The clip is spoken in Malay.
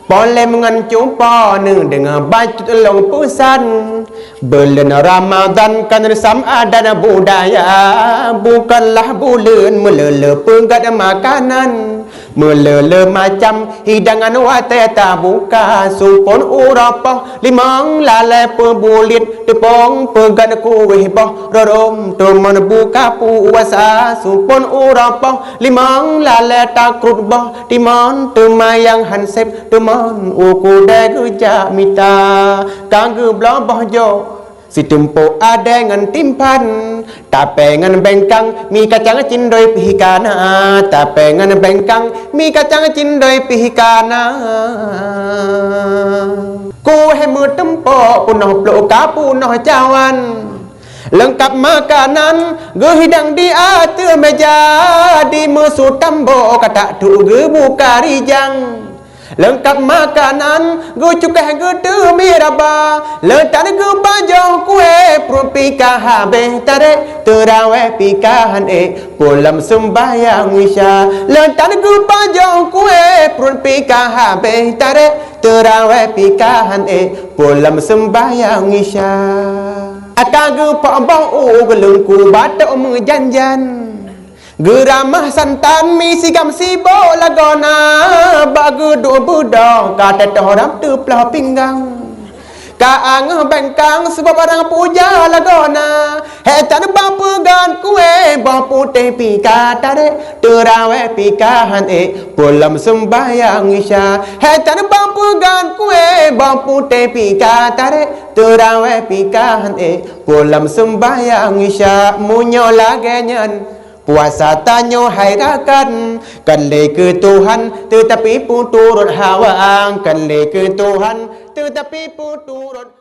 Boleh mengancumpa dengan baju telung pusan. Bulan Ramadan kan resam adat budaya, bukanlah bulan melele penggat makanan. Melele macam hidangan watai tak buka, supon urapah limang lalai pebulit tepung pegat kuih bah rorom teman buka puasa, supon urapah limang lalai takrut bah timan temayang hansep teman uku degu jamita kanggu blabah jo si tempo ada ngan timpan tapi ngan bengkang mi kacang cindoi pihikana, tapi ngan bengkang mi kacang cindoi pihikana. Kuih mu tempo punoh ploka punoh cawan, lengkap makanan gehidang di atas meja, di musuh tambo kata tu buka rijang. Lengkap makanan gu cukai gu demi raba, letak gu bajau kue pika habis tarik terawih pikahan pulam sembahyang isya. Letak gu bajau kue pika habis tarik terawih pikahan pulam sembahyang isya. Akagu pak bau gelungku batok menjanjan, geramah santan misi gam sibo lagona, bagu do budo kata toram tu pelah pinggang. Kaang bengkang sebab orang puja lagona, hetan bapa gan kue bapa teh pika tarik terawih pikahan pulam sembahyang isya. Hetan bapa gan kue bapa teh pika tarik terawih pikahan pulam sembahyang isya. Munyo lagenyan puasa tanyo hairakan, kali ke Tuhan tetapi pun turut hawa, kali ke Tuhan tetapi pun turut